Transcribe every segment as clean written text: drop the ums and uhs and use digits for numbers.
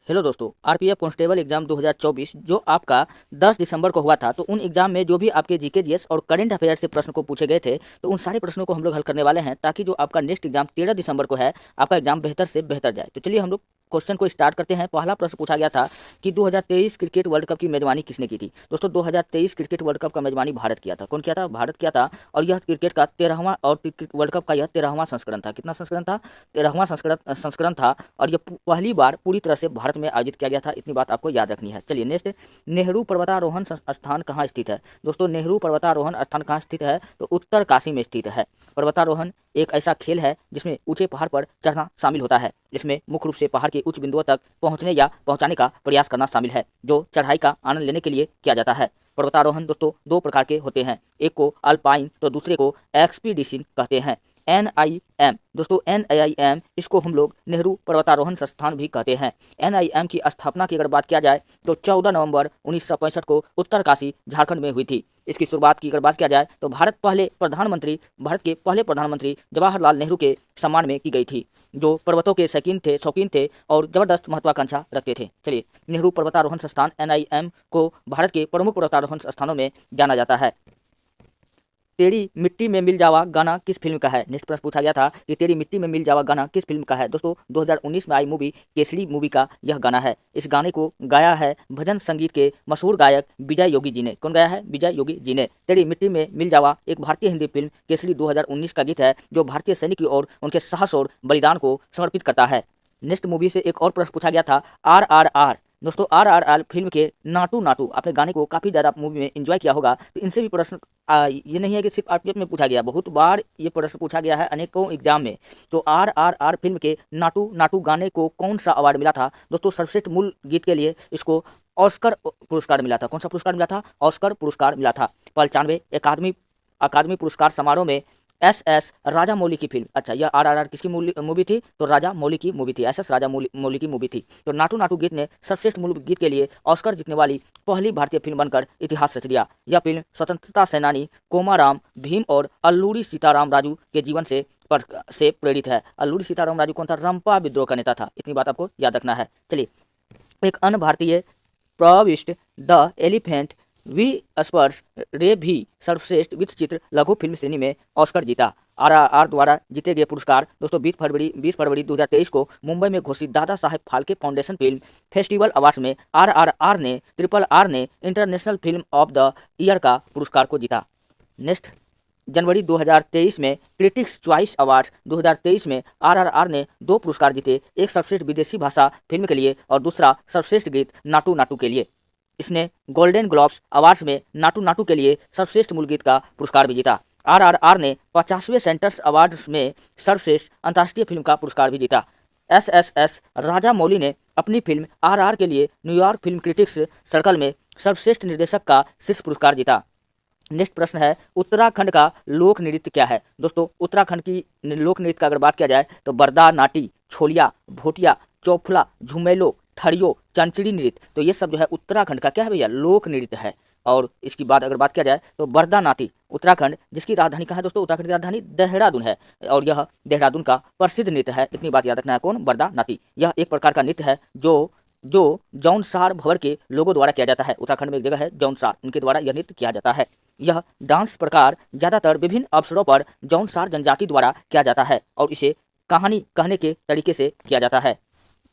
Hello दोस्तों, RPF constable exam 2024 जो आपका 10 दिसंबर को हुआ था, तो उन एग्जाम में जो भी आपके जीके जीएस और करंट अफेयर से प्रश्न को पूछे गए थे, तो उन सारे प्रश्नों को हम लोग हल करने वाले हैं ताकि जो आपका नेक्स्ट एग्जाम 13 दिसंबर को है, आपका एग्जाम बेहतर से बेहतर जाए। तो चलिए हम लोग क्वेश्चन को स्टार्ट करते हैं। पहला प्रश्न पूछा गया था कि 2023 क्रिकेट वर्ल्ड कप की मेजबानी किसने की थी। दोस्तों 2023 क्रिकेट वर्ल्ड कप का मेजबानी भारत किया था। कौन किया था? भारत किया था। और यह क्रिकेट का 13वां और वर्ल्ड कप का यह 13वां संस्करण था। कितना संस्करण था? 13वां संस्करण था। और यह पहली बार पूरी तरह से भारत में आयोजित किया गया था। इतनी बात आपको याद रखनी है। चलिए नेक्स्ट, नेहरू पर्वतारोहण स्थान कहाँ स्थित है। दोस्तों नेहरू पर्वतारोहण स्थान कहाँ स्थित है? तो उत्तर काशी में स्थित है। पर्वतारोहण एक ऐसा खेल है जिसमें ऊंचे पहाड़ पर चढ़ना शामिल होता है। इसमें मुख्य रूप से पहाड़ के उच्च बिंदुओं तक पहुंचने या पहुंचाने का प्रयास करना शामिल है, जो चढ़ाई का आनंद लेने के लिए किया जाता है। पर्वतारोहण दोस्तों दो प्रकार के होते हैं, एक को अल्पाइन तो दूसरे को एक्सपीडिशन कहते हैं। NIM दोस्तों NIM इसको हम लोग नेहरू पर्वतारोहण संस्थान भी कहते हैं। NIM की स्थापना की अगर बात किया जाए तो 14 नवंबर 1965 को उत्तरकाशी झारखंड में हुई थी। इसकी शुरुआत की अगर बात किया जाए तो भारत के पहले प्रधानमंत्री जवाहरलाल नेहरू के सम्मान में की गई थी, जो पर्वतों के शौकीन थे और जबरदस्त महत्वाकांक्षा रखते थे। चलिए, नेहरू पर्वतारोहण संस्थान NIM को भारत के प्रमुख पर्वतारोहण संस्थानों में जाना जाता है। तेरी मिट्टी में मिल जावा गाना किस फिल्म का है। नेक्स्ट प्रश्न पूछा गया था कि तेरी मिट्टी में मिल जावा गाना किस फिल्म का है। दोस्तों 2019 में आई मूवी केसरी मूवी का यह गाना है। इस गाने को गाया है भजन संगीत के मशहूर गायक विजय योगी जी ने। कौन गाया है? विजय योगी जी ने। तेरी मिट्टी में मिल जावा एक भारतीय हिंदी फिल्म केसरी 2019 का गीत है, जो भारतीय सैनिक की ओर उनके साहस और बलिदान को समर्पित करता है। नेक्स्ट मूवी से एक और प्रश्न पूछा गया था, RRR दोस्तों RRR फिल्म के नाटू नाटू आपने गाने को काफ़ी ज़्यादा मूवी में एंजॉय किया होगा। तो इनसे भी प्रश्न ये नहीं है कि सिर्फ आरपीएफ में पूछा गया, बहुत बार ये प्रश्न पूछा गया है अनेकों एग्जाम में। तो RRR फिल्म के नाटू नाटू गाने को कौन सा अवार्ड मिला था? दोस्तों सर्वश्रेष्ठ मूल गीत के लिए इसको ऑस्कर पुरस्कार मिला था। कौन सा पुरस्कार मिला था? ऑस्कर पुरस्कार मिला था। 95 अकादमी पुरस्कार समारोह में SS राजा मौली की फिल्म, अच्छा यह RRR किसकी मूवी थी? तो राजा मौली की मूवी थी। SS राजा मौली की मूवी थी। तो नाटू नाटू गीत ने सर्वश्रेष्ठ मूल गीत के लिए ऑस्कर जीतने वाली पहली भारतीय फिल्म बनकर इतिहास रच दिया। यह फिल्म स्वतंत्रता सेनानी कोमाराम भीम और अल्लूरी सीताराम राजू के जीवन से प्रेरित है। अल्लूरी सीताराम राजू कौन था? रंपा विद्रोह का नेता था। इतनी बात आपको याद रखना है। चलिए, एक अन्य भारतीय प्रविष्ट द एलिफेंट वी स्पर्स रे भी सर्वश्रेष्ठ वृत्तचित्र लघु फिल्म श्रेणी में ऑस्कर जीता। RRR द्वारा जीते गए पुरस्कार दोस्तों 20 फरवरी 2023 को मुंबई में घोषित Dada Saheb Phalke foundation film festival awards में RRR ने international film of the year का पुरस्कार को जीता। नेक्स्ट, जनवरी 2023 में क्रिटिक्स चॉइस अवार्ड 2023 में RRR ने 2 पुरस्कार जीते, एक सर्वश्रेष्ठ विदेशी भाषा फिल्म के लिए और दूसरा सर्वश्रेष्ठ गीत नाटू नाटू के लिए। इसने गोल्डन ग्लोब्स अवार्ड्स में नाटू नाटू के लिए सर्वश्रेष्ठ मूल गीत का पुरस्कार भी जीता। RRR ने 50वें सेंटर्स अवार्ड्स में सर्वश्रेष्ठ अंतर्राष्ट्रीय फिल्म का पुरस्कार भी जीता। SSS राजा मौली ने अपनी फिल्म RR के लिए न्यूयॉर्क फिल्म क्रिटिक्स सर्कल में सर्वश्रेष्ठ निर्देशक का शीर्ष पुरस्कार जीता। नेक्स्ट प्रश्न है, उत्तराखंड का लोक नृत्य क्या है। दोस्तों उत्तराखंड की लोक नृत्य का अगर बात किया जाए तो बरदा नाटी, छोलिया, भोटिया, चौफला, झुमेलो, थड़ियो, चंचड़ी नृत्य, तो ये सब जो है उत्तराखंड का क्या है भैया? लोक नृत्य है। और इसकी बात अगर बात किया जाए तो बरदा नाटी उत्तराखंड, जिसकी राजधानी कहाँ है दोस्तों? उत्तराखंड की राजधानी देहरादून है और यह देहरादून का प्रसिद्ध नृत्य है। इतनी बात याद रखना है। कौन? बरदा नाटी। यह एक प्रकार का नृत्य है जो जौनसार भवर के लोगों द्वारा किया जाता है। उत्तराखंड में एक जगह है जौनसार, उनके द्वारा यह नृत्य किया जाता है। यह डांस प्रकार ज़्यादातर विभिन्न अवसरों पर जौनसार जनजाति द्वारा किया जाता है और इसे कहानी कहने के तरीके से किया जाता है।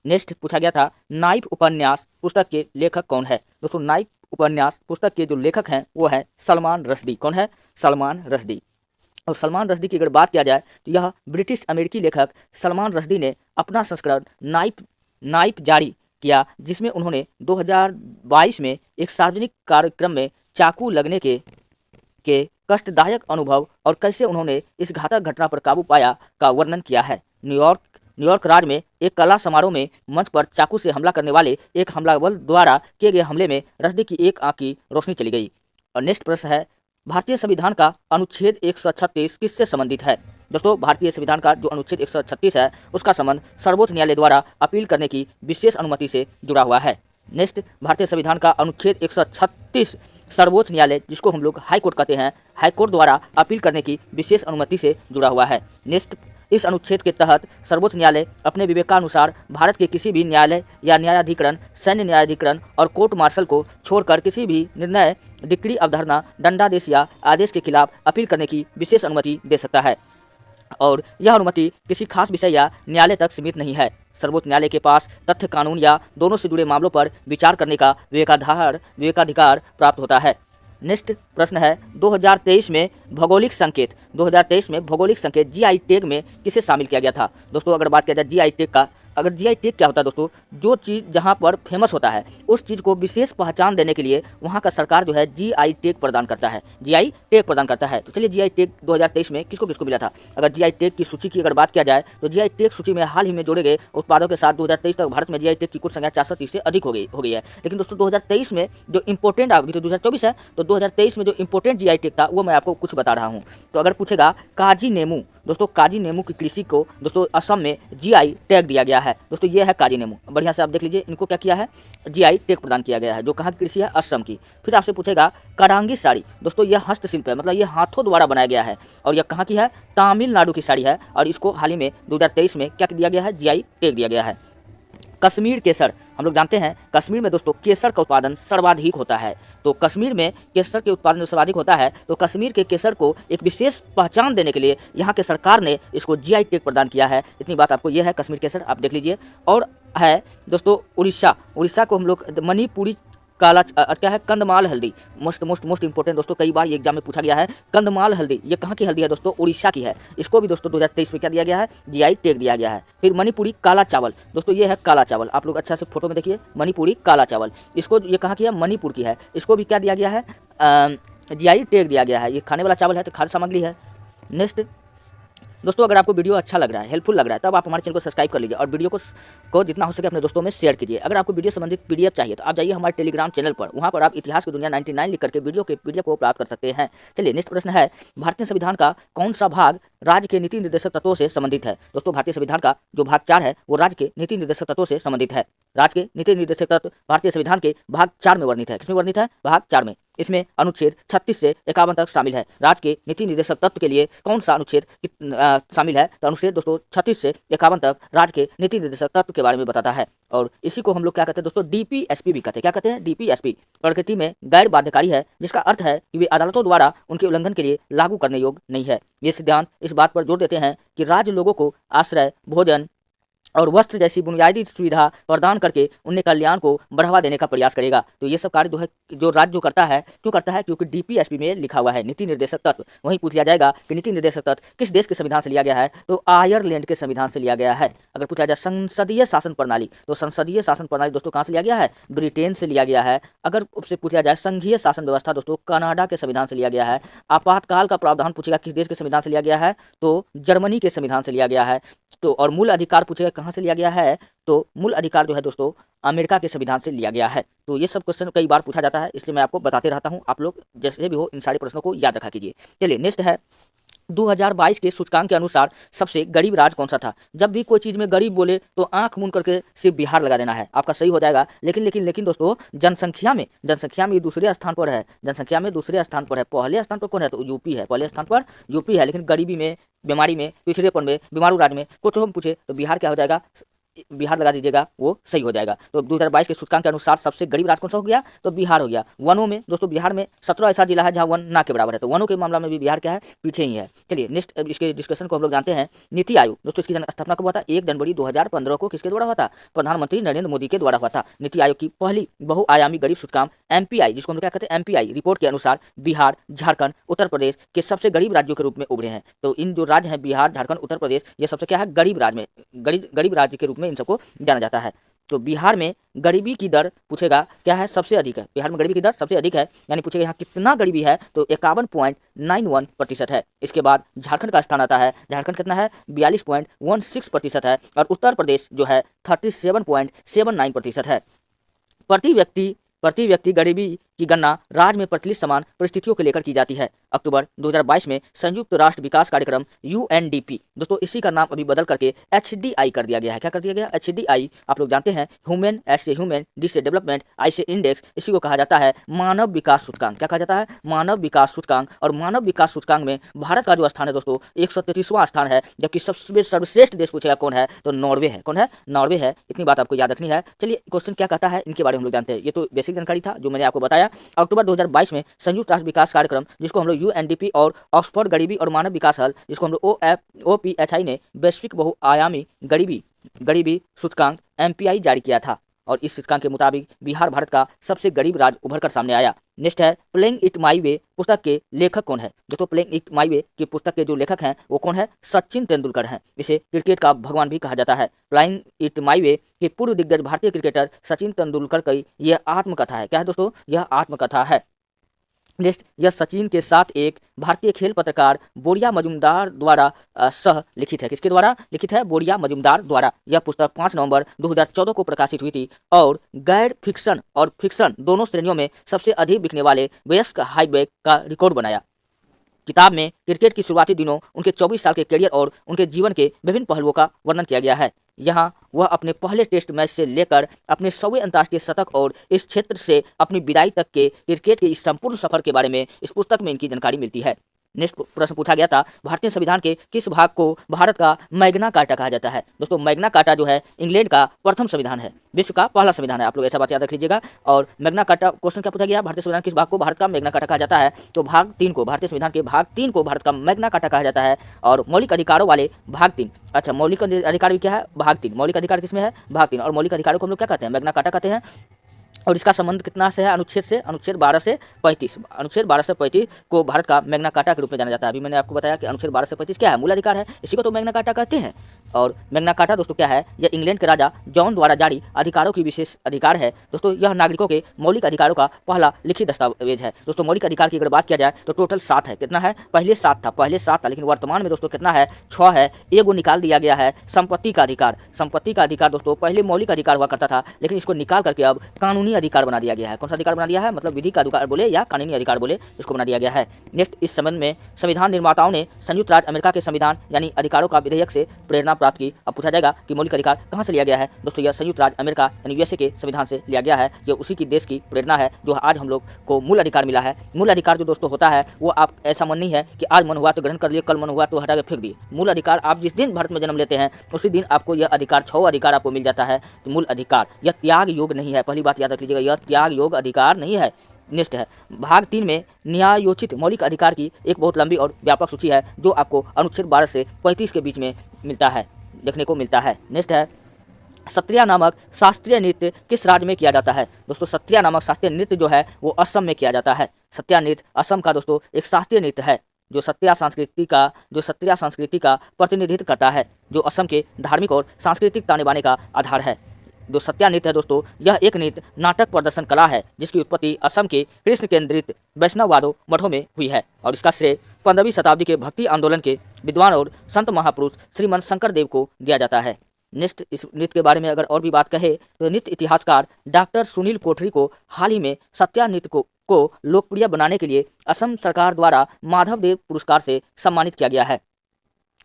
नेक्स्ट पूछा गया था, नाइफ उपन्यास पुस्तक के लेखक कौन है। दोस्तों नाइफ उपन्यास पुस्तक के जो लेखक हैं वो है सलमान रश्दी। कौन है? सलमान रश्दी। और सलमान रश्दी की अगर बात किया जाए तो यह ब्रिटिश अमेरिकी लेखक सलमान रश्दी ने अपना संस्करण नाइफ जारी किया, जिसमें उन्होंने 2022 में एक सार्वजनिक कार्यक्रम में चाकू लगने के कष्टदायक अनुभव और कैसे उन्होंने इस घातक घटना पर काबू पाया का वर्णन किया है। न्यूयॉर्क राज्य में एक कला समारोह में मंच पर चाकू से हमला करने वाले एक हमलावर द्वारा किए गए हमले में रश्दी की एक आंख की रोशनी चली गई। और नेक्स्ट प्रश्न है, भारतीय संविधान का अनुच्छेद 136 किससे संबंधित है। दोस्तों भारतीय संविधान का जो अनुच्छेद 136 है उसका संबंध सर्वोच्च न्यायालय द्वारा अपील करने की विशेष अनुमति से जुड़ा हुआ है। नेक्स्ट, भारतीय संविधान का अनुच्छेद 136 सर्वोच्च न्यायालय, जिसको हम लोग हाई कोर्ट कहते हैं, हाई कोर्ट द्वारा अपील करने की विशेष अनुमति से जुड़ा हुआ है। नेक्स्ट, इस अनुच्छेद के तहत सर्वोच्च न्यायालय अपने विवेकानुसार भारत के किसी भी न्यायालय या न्यायाधिकरण, सैन्य न्यायाधिकरण और कोर्ट मार्शल को छोड़कर किसी भी निर्णय, डिक्री, अवधारणा, दंडादेश या आदेश के खिलाफ अपील करने की विशेष अनुमति दे सकता है और यह अनुमति किसी खास विषय या न्यायालय तक सीमित नहीं है। सर्वोच्च न्यायालय के पास तथ्य, कानून या दोनों से जुड़े मामलों पर विचार करने का विवेकाधिकार प्राप्त होता है। नेक्स्ट प्रश्न है 2023 में भौगोलिक संकेत 2023 में भौगोलिक संकेत जीआई टैग में किसे शामिल किया गया था। दोस्तों अगर बात किया जाए जीआई टैग का, अगर जीआई टैग क्या होता है दोस्तों, जो चीज़ जहाँ पर फेमस होता है उस चीज़ को विशेष पहचान देने के लिए वहाँ का सरकार जो है जीआई टैग प्रदान करता है, जीआई टैग प्रदान करता है। तो चलिए जीआई टैग 2023 में किसको किसको मिला था। अगर जीआई टैग की सूची की अगर बात किया जाए तो जीआई टैग सूची में हाल ही में जोड़े गए उत्पादों के साथ 2023 तक भारत में जीआई टैग की कुल संख्या 430 से अधिक हो गई है। लेकिन दोस्तों 2023 में जो इंपॉर्टेंट, अभी तो 2024 है, तो 2023 में जो इंपॉर्टेंट जीआई टैग था वो मैं आपको कुछ बता रहा हूँ। तो अगर पूछेगा काजी नेमू, दोस्तों काजी नेमू की कृषि को दोस्तों असम में जीआई टैग दिया गया है। दोस्तों ये है काजी नेमू, बढ़िया से आप देख लीजिए, इनको क्या किया है, जीआई टैग प्रदान किया गया है, जो कहाँ की कृषि है, असम की। फिर आपसे पूछेगा करांगी साड़ी, दोस्तों यह हस्तशिल्प है, मतलब ये हाथों द्वारा बनाया गया है और यह कहाँ की है, तमिलनाडु की साड़ी है और इसको हाल ही में 2023 में क्या दिया गया है, जीआई टैग दिया गया है। कश्मीर केसर, हम लोग जानते हैं कश्मीर में दोस्तों केसर का उत्पादन सर्वाधिक होता है। तो कश्मीर में केसर के उत्पादन सर्वाधिक होता है, तो कश्मीर के केसर को एक विशेष पहचान देने के लिए यहाँ के सरकार ने इसको जीआई टैग प्रदान किया है। इतनी बात आपको यह है कश्मीर केसर, आप देख लीजिए। और है दोस्तों उड़ीसा को हम लोग मणिपुरी काला क्या है, कंदमाल हल्दी, मोस्ट इंपोर्टेंट दोस्तों, कई बार ये एग्जाम में पूछा गया है। कंदमाल हल्दी ये कहाँ की हल्दी है दोस्तों, उड़ीसा की है। इसको भी दोस्तों 2023 में क्या दिया गया है, जीआई टैग दिया गया है। फिर मणिपुरी काला चावल, दोस्तों ये है काला चावल, आप लोग अच्छा से फोटो में देखिए, मणिपुरी काला चावल, इसको ये कहाँ की है, मणिपुर की है, इसको भी क्या दिया गया है, जीआई टैग दिया गया है। ये खाने वाला चावल है, तो खाद्य सामग्री है। नेक्स्ट दोस्तों अगर आपको वीडियो अच्छा लग रहा है, हेल्पफुल लग रहा है, तब आप हमारे चैनल को सब्सक्राइब कर लीजिए और वीडियो को जितना हो सके अपने दोस्तों में शेयर कीजिए। अगर आपको वीडियो संबंधित पीडीएफ चाहिए तो आप जाइए हमारे टेलीग्राम चैनल पर, वहाँ पर आप इतिहास की दुनिया 99 लिख करके वीडियो के पीडीएफ को प्राप्त कर सकते हैं। चलिए नेक्स्ट प्रश्न है, भारतीय संविधान का कौन सा भाग राज्य के नीति निर्देशक तत्वों से संबंधित है। दोस्तों भारतीय संविधान का जो भाग 4 है वो राज्य के नीति निर्देशक तत्वों से संबंधित है। राज्य के नीति निर्देशक तत्व भारतीय संविधान के भाग 4 में वर्णित है। किसमें वर्णित है, भाग 4 में। इसमें अनुच्छेद 36 से 51 तक शामिल है। राज्य के नीति निर्देशक तत्व के लिए कौन सा अनुच्छेद शामिल है, तो अनुच्छेद दोस्तों 36 से 51 तक राज्य के नीति निर्देशक तत्व के बारे में बताता है। और इसी को हम लोग क्या कहते हैं दोस्तों, डीपीएसपी भी कहते हैं। क्या कहते हैं, डीपीएसपी प्रकृति में गैर बाध्यकारी है, जिसका अर्थ है कि वे अदालतों द्वारा उनके उल्लंघन के लिए लागू करने योग्य नहीं है। ये सिद्धांत इस बात पर जोर देते हैं कि राज्य लोगों को आश्रय, भोजन और वस्त्र जैसी बुनियादी सुविधा प्रदान करके उनके कल्याण को बढ़ावा देने का प्रयास करेगा। तो ये सब कार्य जो है, जो राज्य जो करता है, क्यों करता है, क्योंकि डीपीएसपी में लिखा हुआ है नीति निर्देशक तत्व। वहीं पूछ लिया जाएगा कि नीति निर्देशक तत्व किस देश के संविधान से लिया गया है, तो आयरलैंड के संविधान से लिया गया है। अगर पूछा जाए संसदीय शासन प्रणाली, तो संसदीय शासन प्रणाली दोस्तों कहाँ से लिया गया है, ब्रिटेन से लिया गया है। अगर उससे पूछा जाए संघीय शासन व्यवस्था, दोस्तों कनाडा के संविधान से लिया गया है। आपातकाल का प्रावधान पूछेगा किस देश के संविधान से लिया गया है, तो जर्मनी के संविधान से लिया गया है। तो और मूल अधिकार पूछेगा कहाँ से लिया गया है, तो मूल अधिकार जो है दोस्तों अमेरिका के संविधान से लिया गया है। तो ये सब क्वेश्चन कई बार पूछा जाता है, इसलिए मैं आपको बताते रहता हूँ। आप लोग जैसे भी हो इन सारे प्रश्नों को याद रखा कीजिए। चलिए नेक्स्ट है 2022 के सूचकांक के अनुसार सबसे गरीब राज्य कौन सा था। जब भी कोई चीज़ में गरीब बोले तो आंख मूंद करके सिर्फ बिहार लगा देना है, आपका सही हो जाएगा। लेकिन दोस्तों जनसंख्या में ये दूसरे स्थान पर है, जनसंख्या में दूसरे स्थान पर है। पहले स्थान पर कौन है, तो यूपी है, पहले स्थान पर यूपी है। लेकिन गरीबी में, बीमारी में, पिछड़ेपन में, बीमारू राज्य में कुछ हम पूछे तो बिहार क्या हो जाएगा, बिहार लगा दीजिएगा, वो सही हो जाएगा। तो 2022 के सूचकांक के अनुसार सबसे गरीब राज्य कौन सा हो गया, तो बिहार हो गया। वनों में दोस्तों बिहार में 17 ऐसा जिला है जहां वन ना के बराबर है, तो वनों के मामला में भी बिहार क्या है, पीछे ही है। चलिए नेक्स्ट इसके डिस्कशन को हम लोग जानते हैं। नीति आयोग दोस्तों इसकी स्थापना कब हुआ था, 1 जनवरी 2015 को किसके द्वारा हुआ था, प्रधानमंत्री नरेंद्र मोदी के द्वारा हुआ था। नीति आयोग की पहली बहुआयामी गरीब सूचकांक एमपीआई, जिसको हम लोग क्या कहते हैं, एमपीआई रिपोर्ट के अनुसार बिहार, झारखंड, उत्तर प्रदेश के सबसे गरीब राज्यों के रूप में उभरे हैं। तो इन जो राज्य हैं बिहार, झारखंड, उत्तर प्रदेश, ये सबसे क्या है, गरीब राज्य में, गरीब राज्य के रूप में इन सबको जाना जाता है। तो बिहार में गरीबी की दर पूछेगा क्या है, सबसे अधिक है। बिहार में गरीबी की दर सबसे अधिक है, यानी पूछेगा यहाँ कितना गरीबी है, तो 51.91% है। इसके बाद झारखंड का स्थान आता है, झारखंड कितना है, 42.16% है। और उत्तर प्रदेश जो है 37.79% है। प्रति व्यक्ति गरीबी की गणना राज्य में प्रचलित समान परिस्थितियों को लेकर की जाती है। अक्टूबर 2022 में संयुक्त राष्ट्र विकास कार्यक्रम UNDP, दोस्तों इसी का नाम अभी बदल करके HDI कर दिया गया है। क्या कर दिया गया? HDI, आप लोग जानते हैं, ह्यूमन एस से ह्यूमन, डी से डेवलपमेंट, आई से इंडेक्स, इसी को कहा जाता है मानव विकास सूचकांक। क्या कहा जाता है? मानव विकास सूचकांक। और मानव विकास सूचकांक में भारत का जो स्थान है दोस्तों 133वां स्थान है, जबकि सबसे सर्वश्रेष्ठ देश पूछेगा कौन है तो नॉर्वे है। कौन है? नॉर्वे है। इतनी बात आपको याद रखनी है। चलिए क्वेश्चन क्या कहता है इनके बारे में हम लोग जानते हैं। ये तो बेसिक जानकारी था जो मैंने आपको बताया। अक्टूबर 2022 में संयुक्त राष्ट्र विकास कार्यक्रम, जिसको हम लोग UNDP, और ऑक्सफोर्ड गरीबी और मानव विकास हल, जिसको हम लोग OPHI ने वैश्विक बहुआयामी गरीबी सूचकांक MPI जारी किया था। और इस सूचकांक के मुताबिक बिहार भारत का सबसे गरीब राज्य उभर कर सामने आया। नेक्स्ट है प्लेइंग इट माई वे पुस्तक के लेखक कौन है? दोस्तों प्लेइंग इट माई वे की पुस्तक के जो लेखक हैं वो कौन है? सचिन तेंदुलकर हैं। इसे क्रिकेट का भगवान भी कहा जाता है। प्लेइंग इट माई वे के पूर्व दिग्गज भारतीय क्रिकेटर सचिन तेंदुलकर की यह आत्मकथा है। क्या है दोस्तों? यह आत्मकथा है। नेक्स्ट, यह सचिन के साथ एक भारतीय खेल पत्रकार बोरिया मजुमदार द्वारा सह लिखित है। किसके द्वारा लिखित है? बोरिया मजुमदार द्वारा। यह पुस्तक 5 नवंबर 2014 को प्रकाशित हुई थी और गैर फिक्शन और फिक्शन दोनों श्रेणियों में सबसे अधिक बिकने वाले वयस्क हाईबैक का रिकॉर्ड बनाया। किताब में क्रिकेट की शुरुआती दिनों, उनके 24 साल के करियर और उनके जीवन के विभिन्न पहलुओं का वर्णन किया गया है। यहाँ वह अपने पहले टेस्ट मैच से लेकर अपने 100वें अंतर्राष्ट्रीय शतक और इस क्षेत्र से अपनी विदाई तक के क्रिकेट के इस संपूर्ण सफर के बारे में इस पुस्तक में इनकी जानकारी मिलती है। नेक्स्ट प्रश्न पूछा गया था, भारतीय संविधान के किस भाग को भारत का मैग्ना कार्टा कहा जाता है? दोस्तों मैग्ना कार्टा जो है इंग्लैंड का प्रथम संविधान है, विश्व का पहला संविधान है। आप लोग ऐसा बात याद रख लीजिएगा। और मैग्ना कार्टा क्वेश्चन क्या पूछा गया? भारतीय संविधान किस भाग को भारत का मैग्ना कार्टा कहा जाता है? तो भाग 3 को, भारतीय संविधान के भाग 3 को भारत का मैग्ना कार्टा कहा जाता है। और मौलिक अधिकारों वाले भाग 3, अच्छा मौलिक अधिकार भी क्या है? भाग 3। मौलिक अधिकार किसमें है? भाग 3। और मौलिक अधिकारों को हम लोग क्या कहते हैं? मैग्ना कार्टा कहते हैं। और इसका संबंध कितना से है? अनुच्छेद से, अनुच्छेद 12 से 35। अनुच्छेद 12 से 35 को भारत का मैग्ना कार्टा के रूप में जाना जाता है। अभी मैंने आपको बताया कि अनुच्छेद 12 से 35 क्या है? मूल अधिकार है, इसी को तो मैग्ना कार्टा कहते हैं। और मैग्ना कार्टा दोस्तों क्या है? यह इंग्लैंड के राजा जॉन द्वारा जारी अधिकारों की विशेष अधिकार है। दोस्तों यह नागरिकों के मौलिक अधिकारों का पहला लिखित दस्तावेज है। दोस्तों मौलिक अधिकार की अगर बात किया जाए तो टोटल 7 है। कितना है? पहले 7 था, लेकिन वर्तमान में दोस्तों कितना है? 6 है। एगो निकाल दिया गया है, संपत्ति का अधिकार। संपत्ति का अधिकार दोस्तों पहले मौलिक अधिकार हुआ करता था, लेकिन इसको निकाल करके अब कानूनी अधिकार बना दिया गया है। कौन सा अधिकार बना दिया है? मतलब विधि का अधिकार बोले या कानूनी अधिकार बोले, इसको बना दिया गया है। नेक्स्ट, इस संबंध में संविधान निर्माताओं ने संयुक्त राज्य अमेरिका के संविधान यानी अधिकारों का विधेयक से प्रेरणा प्राप्त की। अब पूछा जाएगा कि मौलिक अधिकार कहां से लिया गया है? दोस्तों यह संयुक्त राज्य अमेरिका यानी USA के संविधान से लिया गया है। यह उसी की देश की प्रेरणा है जो आज हम लोग को मूल अधिकार मिला है। मूल अधिकार जो दोस्तों होता है वो आप ऐसा मन नहीं है कि आज मन हुआ तो ग्रहण कर लिए, कल मन हुआ तो हटा के फेंक दिए। मूल अधिकार आप जिस दिन भारत में जन्म लेते हैं उसी दिन आपको यह अधिकार, 6 अधिकार आपको मिल जाता है। तो मूल अधिकार यह त्याग योग नहीं है, पहली बात याद रख लीजिएगा, यह त्याग योग अधिकार नहीं है। नेक्स्ट है भाग 3 में न्यायोचित मौलिक अधिकार की एक बहुत लंबी और व्यापक सूची है जो आपको अनुच्छेद 12 से 35 के बीच में मिलता है, देखने को मिलता है। नेक्स्ट है सत्रिया नामक शास्त्रीय नृत्य किस राज्य में किया जाता है? दोस्तों सत्रिया नामक शास्त्रीय नृत्य जो है वो असम में किया जाता है। सत्रिया नृत्य असम का दोस्तों एक शास्त्रीय नृत्य है जो सत्रिया संस्कृति का प्रतिनिधित्व करता है, जो असम के धार्मिक और सांस्कृतिक ताने बाने का आधार है। जो सत्या नृत्य है दोस्तों यह एक नृत्य नाटक प्रदर्शन कला है जिसकी उत्पत्ति असम के कृष्ण केंद्रित वैष्णववादों मठों में हुई है और इसका श्रेय 15वीं शताब्दी के भक्ति आंदोलन के विद्वान और संत महापुरुष श्रीमंत शंकर देव को दिया जाता है। नेक्स्ट, इस नृत्य के बारे में अगर और भी बात कहे तो नृत्य इतिहासकार डॉक्टर सुनील कोठरी को हाल ही में सत्या नृत्य को लोकप्रिय बनाने के लिए असम सरकार द्वारा माधव देव पुरस्कार से सम्मानित किया गया है।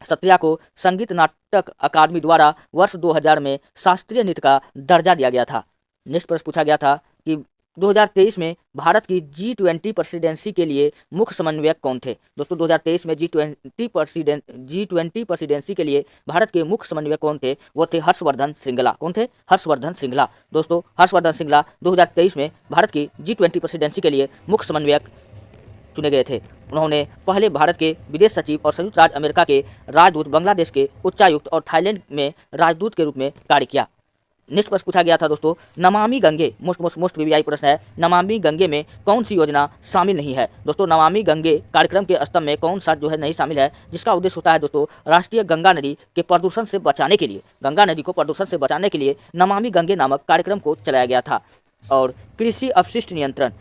सत्रिया को संगीत नाटक अकादमी द्वारा वर्ष 2000 में शास्त्रीय नृत्य का दर्जा दिया गया था। नेक्स्ट प्रश्न पूछा गया था कि 2023 में भारत की G20 प्रेसिडेंसी के लिए मुख्य समन्वयक कौन थे? दोस्तों 2023 में G20 प्रेसिडेंसी के लिए भारत के मुख्य समन्वयक कौन थे? वो थे हर्षवर्धन श्रृंगला। कौन थे? हर्षवर्धन श्रृंगला। दोस्तों हर्षवर्धन श्रृंगला 2023 में भारत की G20 प्रेसिडेंसी के लिए मुख्य समन्वयक चुने गए थे। उन्होंने पहले भारत के विदेश सचिव और संयुक्त राज्य अमेरिका के राजदूत, बांग्लादेश के उच्चायुक्त और थाईलैंड में राजदूत के रूप में कार्य किया। नेक्स्ट प्रश्न पूछा गया था दोस्तों नमामि गंगे, मोस्ट VVI प्रश्न है, नमामि गंगे में कौन सी योजना शामिल नहीं है? दोस्तों नमामि गंगे कार्यक्रम के स्तंभ में कौन सा जो है नहीं शामिल है, जिसका उद्देश्य होता है दोस्तों राष्ट्रीय गंगा नदी के प्रदूषण से बचाने के लिए, गंगा नदी को प्रदूषण से बचाने के लिए नमामि गंगे नामक कार्यक्रम को चलाया गया था। और कृषि अपशिष्ट नियंत्रण,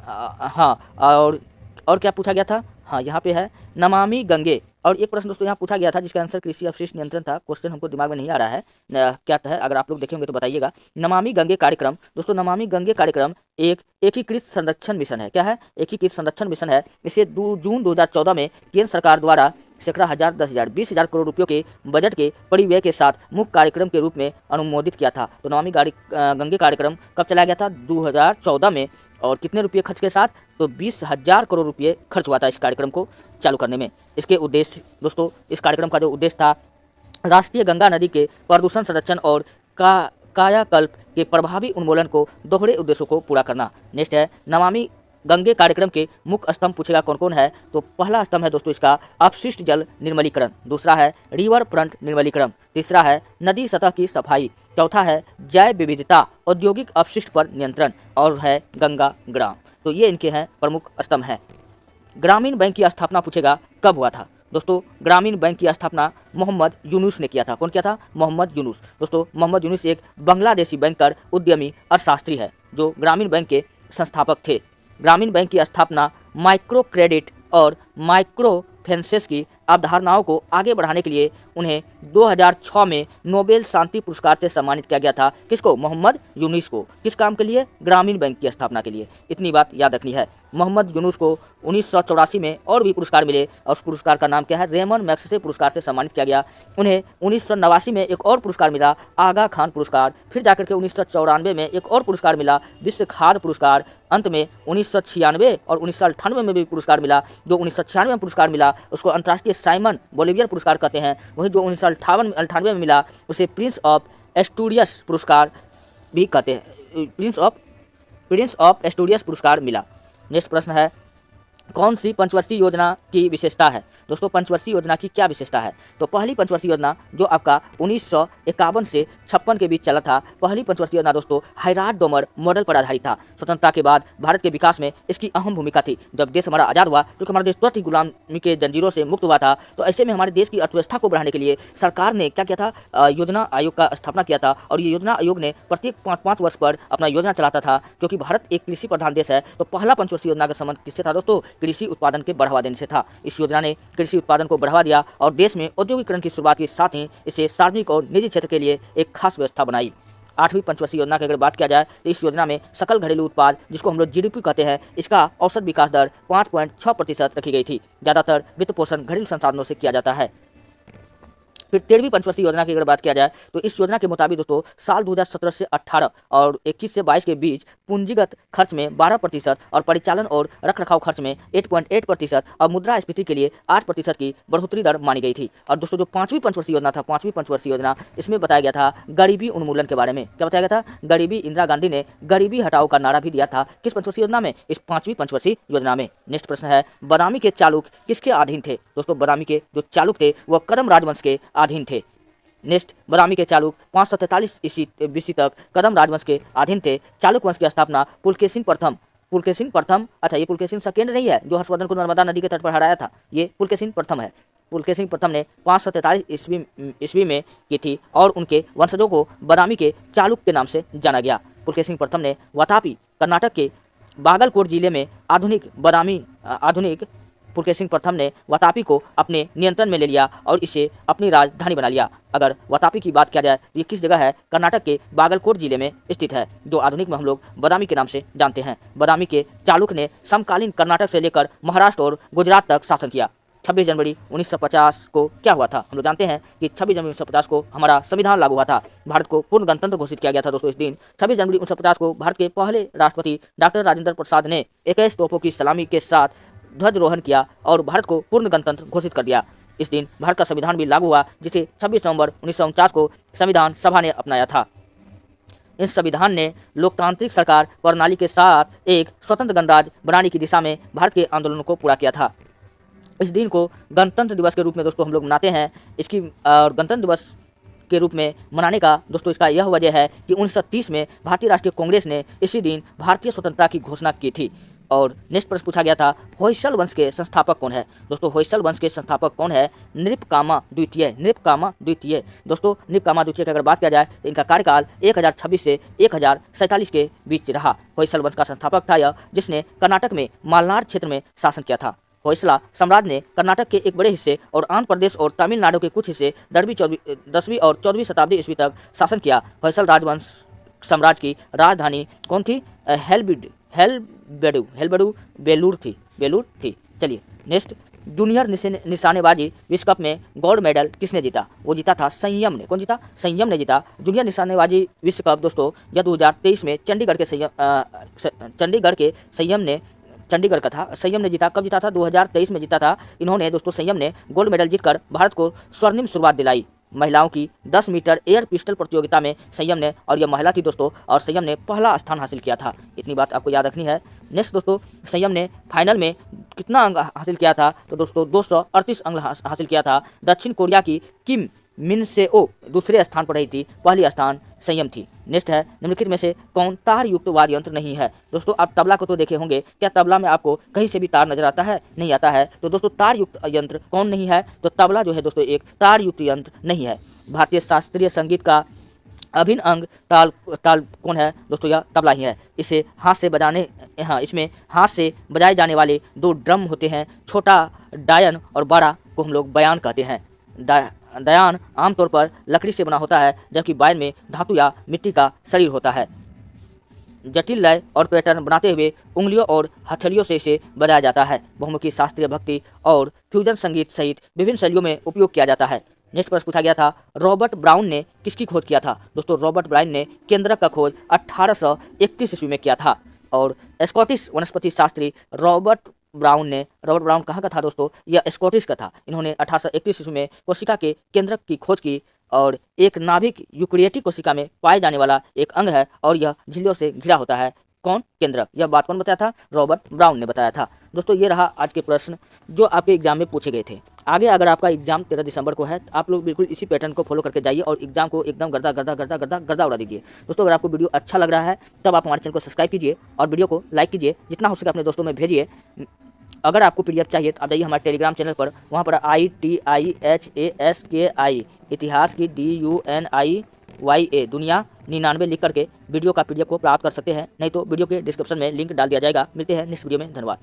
हाँ और क्या पूछा गया था? हाँ यहाँ पे है नमामि गंगे। और एक प्रश्न दोस्तों यहाँ पूछा गया था जिसका आंसर कृषि अपशिष्ट नियंत्रण था। क्वेश्चन हमको दिमाग में नहीं आ रहा है क्या है, अगर आप लोग देखेंगे तो बताइएगा। नमामि गंगे कार्यक्रम, दोस्तों नमामि गंगे कार्यक्रम एक एकीकृत संरक्षण मिशन है। क्या है? एकीकृत संरक्षण मिशन है। इसे जून 2014 में केंद्र सरकार द्वारा सैकड़ा हजार, 10,000, 20,000 करोड़ रुपयों के बजट के परिव्यय के साथ मुख्य कार्यक्रम के रूप में अनुमोदित किया था। तो नमामि गंगे कार्यक्रम कब चलाया गया था? 2014 में। और कितने रुपये खर्च के साथ? तो 20,000 करोड़ रुपये खर्च हुआ था इस कार्यक्रम को चालू करने में। इसके उद्देश्य दोस्तों, इस कार्यक्रम का जो उद्देश्य था, राष्ट्रीय गंगा नदी के प्रदूषण संरक्षण और कायाकल्प के प्रभावी उन्मूलन को दोहरे उद्देश्यों को पूरा करना। नेक्स्ट है नमामि गंगे कार्यक्रम के मुख्य स्तंभ पूछेगा कौन कौन है? तो पहला स्तंभ है दोस्तों इसका अपशिष्ट जल निर्मलीकरण, दूसरा है रिवर फ्रंट निर्मलीकरण, तीसरा है नदी सतह की सफाई, चौथा है जैव विविधता, औद्योगिक अपशिष्ट पर नियंत्रण, और है गंगा ग्राम। तो ये इनके हैं प्रमुख स्तंभ हैं। ग्रामीण बैंक की स्थापना पूछेगा कब हुआ था? दोस्तों ग्रामीण बैंक की स्थापना मोहम्मद यूनुस ने किया था। कौन किया था? मोहम्मद यूनुस। दोस्तों मोहम्मद यूनुस एक बांग्लादेशी बैंकर, उद्यमी, अर्थशास्त्री है जो ग्रामीण बैंक के संस्थापक थे। ग्रामीण बैंक की स्थापना माइक्रो क्रेडिट और माइक्रो फाइनेंस की अवधारणाओं को आगे बढ़ाने के लिए उन्हें 2006 में नोबेल शांति पुरस्कार से सम्मानित किया गया था। किसको? मोहम्मद यूनुस को। किस काम के लिए? ग्रामीण बैंक की स्थापना के लिए। इतनी बात याद रखनी है। मोहम्मद यूनुस को 1984 में और भी पुरस्कार मिले और उस पुरस्कार का नाम क्या है? रेमन मैग्सेसे पुरस्कार से सम्मानित किया गया। उन्हें 1989 में एक और पुरस्कार मिला, आगा खान पुरस्कार। फिर जाकर के 1994 में एक और पुरस्कार मिला, विश्व खाद्य पुरस्कार। अंत में 1996 और 1998 में भी पुरस्कार मिला। जो 1996 में पुरस्कार मिला उसको अंतर्राष्ट्रीय साइमन बोलिवियर पुरस्कार कहते हैं। वही जो 1998 में मिला उसे प्रिंस ऑफ एस्टूरियस पुरस्कार भी कहते हैं। प्रिंस ऑफ एस्टूरियस पुरस्कार मिला। नेक्स्ट प्रश्न है कौन सी पंचवर्षीय योजना की विशेषता है? दोस्तों पंचवर्षीय योजना की क्या विशेषता है? तो पहली पंचवर्षीय योजना जो आपका 1951 से 56 के बीच चला था, पहली पंचवर्षीय योजना दोस्तों हैराल्ड डोमर मॉडल पर आधारित था। स्वतंत्रता के बाद भारत के विकास में इसकी अहम भूमिका थी। जब देश हमारा आज़ाद हुआ, क्योंकि हमारा देश तुरंत ही गुलामी के जंजीरों से मुक्त हुआ था, तो ऐसे में हमारे देश की अर्थव्यवस्था को बढ़ाने के लिए सरकार ने क्या किया था? योजना आयोग का स्थापना किया था। और ये योजना आयोग ने प्रत्येक 5-5 वर्ष पर अपना योजना चलाता था। क्योंकि भारत एक कृषि प्रधान देश है, तो पहला पंचवर्षीय योजना का संबंध किससे था दोस्तों? कृषि उत्पादन के बढ़ावा देने से था। इस योजना ने कृषि उत्पादन को बढ़ावा दिया और देश में औद्योगिकरण की शुरुआत के साथ ही इसे सार्वजनिक और निजी क्षेत्र के लिए एक खास व्यवस्था बनाई। आठवीं पंचवर्षीय योजना की अगर बात किया जाए तो इस योजना में सकल घरेलू उत्पाद, जिसको हम लोग जीडीपी कहते हैं, इसका औसत विकास दर 5.6% रखी गई थी। ज़्यादातर वित्त पोषण घरेलू संसाधनों से किया जाता है। फिर 13वीं पंचवर्षीय योजना की अगर बात किया जाए तो इस योजना के मुताबिक दोस्तों साल 2017 से 18 और 21 से 22 के बीच पूंजीगत खर्च में 12% और परिचालन और रखरखाव खर्च में 8.8% और मुद्रास्फीति के लिए 8% की बढ़ोतरी दर मानी गई थी। और दोस्तों जो 5वीं पंचवर्षीय योजना था, 5वीं पंचवर्षीय योजना, इसमें बताया गया था गरीबी उन्मूलन के बारे में। क्या बताया गया था? गरीबी। इंदिरा गांधी ने गरीबी हटाओ का नारा भी दिया था। किस पंचवर्षीय योजना में? इस 5वीं पंचवर्षीय योजना में। नेक्स्ट प्रश्न है बादामी के चालुक किसके अधीन थे? दोस्तों बादामी के जो चालुक थे वह कदम राजवंश के अधीन थे। नेक्स्ट बादामी के चालुक 543 ईस्वी तक कदम राजवंश के अधीन थे। चालुक वंश की स्थापना पुलकेशिन प्रथम, अच्छा ये पुलकेशिन सेकेंड नहीं है जो हर्षवर्धन को नर्मदा नदी के तट पर हराया था, ये पुलकेशिन प्रथम है। पुलकेशिन प्रथम ने 543 ईस्वी में की थी और उनके वंशजों को बादामी के चालुक के नाम से जाना गया। पुलकेशिन प्रथम ने वातापी कर्नाटक के बागलकोट जिले में आधुनिक पुलकेशिन प्रथम ने वातापी को अपने नियंत्रण में ले लिया और इसे अपनी राजधानी बना लिया। अगर वातापी की बात किया जाए तो ये किस जगह है? कर्नाटक के बागलकोट जिले में स्थित है, जो आधुनिक में हम लोग बादामी के नाम से जानते हैं। बादामी के चालुक ने समकालीन कर्नाटक से लेकर महाराष्ट्र और गुजरात तक शासन किया। 26 जनवरी 1950 को क्या हुआ था? हम लोग जानते हैं कि 26 जनवरी 1950 को हमारा संविधान लागू हुआ था। भारत को पूर्ण गणतंत्र घोषित किया गया था दोस्तों। इस दिन 26 जनवरी 1950 को भारत के पहले राष्ट्रपति डॉक्टर राजेंद्र प्रसाद ने 21 तोपों की सलामी के साथ ध्वजारोहण किया और भारत को पूर्ण गणतंत्र घोषित कर दिया। इस दिन भारत का संविधान भी लागू हुआ, जिसे 26 नवंबर 1949 को संविधान सभा ने अपनाया था। इस संविधान ने लोकतांत्रिक सरकार प्रणाली के साथ एक स्वतंत्र गणराज्य बनाने की दिशा में भारत के आंदोलनों को पूरा किया था। इस दिन को गणतंत्र दिवस के रूप में दोस्तों हम लोग मनाते हैं। इसकी गणतंत्र दिवस के रूप में मनाने का दोस्तों इसका यह वजह है कि 1930 में भारतीय राष्ट्रीय कांग्रेस ने इसी दिन भारतीय स्वतंत्रता की घोषणा की थी। और नेक्स्ट प्रश्न पूछा गया था होयसल वंश के संस्थापक कौन है? दोस्तों होयसल वंश के संस्थापक कौन है? नृपकामा द्वितीय। दोस्तों नृपकामा द्वितीय की अगर बात किया जाए तो इनका कार्यकाल 1026 से 1047 के बीच रहा। होयसल वंश का संस्थापक था यह, जिसने कर्नाटक में मालनाड क्षेत्र में शासन किया था। होयसला साम्राज्य ने कर्नाटक के एक बड़े हिस्से और आंध्र प्रदेश और तमिलनाडु के कुछ हिस्से 10वीं और 14वीं शताब्दी ईस्वी तक शासन किया। होयसल राजवंश साम्राज्य की राजधानी कौन थी? बेलूर थी। चलिए नेक्स्ट, जूनियर निशानेबाजी विश्व कप में गोल्ड मेडल किसने जीता? वो जीता था संयम ने। कौन जीता? संयम ने जीता। जूनियर निशानेबाजी विश्व कप दोस्तों यह 2023 में चंडीगढ़ के चंडीगढ़ का था। संयम ने जीता। कब जीता था? 2023 में जीता था। इन्होंने दोस्तों संयम ने गोल्ड मेडल जीतकर भारत को स्वर्णिम शुरुआत दिलाई। महिलाओं की 10 मीटर एयर पिस्टल प्रतियोगिता में संयम ने, और यह महिला थी दोस्तों, और संयम ने पहला स्थान हासिल किया था। इतनी बात आपको याद रखनी है। नेक्स्ट दोस्तों, संयम ने फाइनल में कितना अंक हासिल किया था? तो दोस्तों 238 अंक हासिल किया था। दक्षिण कोरिया की किम मिन से ओ दूसरे स्थान पर रही थी, पहली स्थान संयम थी। नेक्स्ट है, निम्नलिखित में से कौन तार युक्त वाद्य यंत्र नहीं है? दोस्तों आप तबला को तो देखे होंगे, क्या तबला में आपको कहीं से भी तार नजर आता है? नहीं आता है। तो दोस्तों तार युक्त यंत्र कौन नहीं है? तो तबला जो है दोस्तों एक तार युक्त यंत्र नहीं है। भारतीय शास्त्रीय संगीत का अभिन्न अंग ताल कौन है? दोस्तों यह तबला ही है। इसमें हाथ से बजाए जाने वाले 2 ड्रम होते हैं, छोटा डायन और बड़ा को हम लोग बयान कहते हैं। दयान आमतौर पर लकड़ी से बना होता है, जबकि बायन में धातु या मिट्टी का शरीर होता है। जटिल लय और पैटर्न बनाते हुए उंगलियों और हथेलियों से इसे बजाया जाता है। बहुमुखी शास्त्रीय भक्ति और फ्यूजन संगीत सहित विभिन्न शैलियों में उपयोग किया जाता है। नेक्स्ट प्रश्न पूछा गया था, रॉबर्ट ब्राउन ने किसकी खोज किया था? दोस्तों रॉबर्ट ब्राउन ने केंद्रक का खोज 1831 ईस्वी में किया था। और स्कॉटिश वनस्पति शास्त्री रॉबर्ट ब्राउन कहाँ का था दोस्तों? यह स्कॉटिश का था। इन्होंने 1831 ईस्वी में कोशिका के केंद्रक की खोज की, और एक नाभिक यूकेरियोटिक कोशिका में पाए जाने वाला एक अंग है, और यह झिल्लियों से घिरा होता है। कौन? केंद्रक। यह बात कौन बताया था? रॉबर्ट ब्राउन ने बताया था। दोस्तों ये रहा आज के प्रश्न जो आपके एग्जाम में पूछे गए थे। आगे अगर आपका एग्जाम 13 दिसंबर को है, तो आप लोग बिल्कुल इसी पैटर्न को फॉलो करके जाइए और एग्जाम को एकदम गर्दा उड़ा दीजिए। दोस्तों अगर आपको वीडियो अच्छा लग रहा है तब आप हमारे चैनल को सब्सक्राइब कीजिए और वीडियो को लाइक कीजिए, जितना हो सके अपने दोस्तों में भेजिए। अगर आपको PDF चाहिए तो आप जाइए हमारे टेलीग्राम चैनल पर, वहाँ पर ITIHASKI इतिहास की DUNIYA दुनिया 99 लिख करके वीडियो का PDF को प्राप्त कर सकते हैं। नहीं तो वीडियो के डिस्क्रिप्शन में लिंक डाल दिया जाएगा। मिलते हैं नेक्स्ट वीडियो में। धन्यवाद।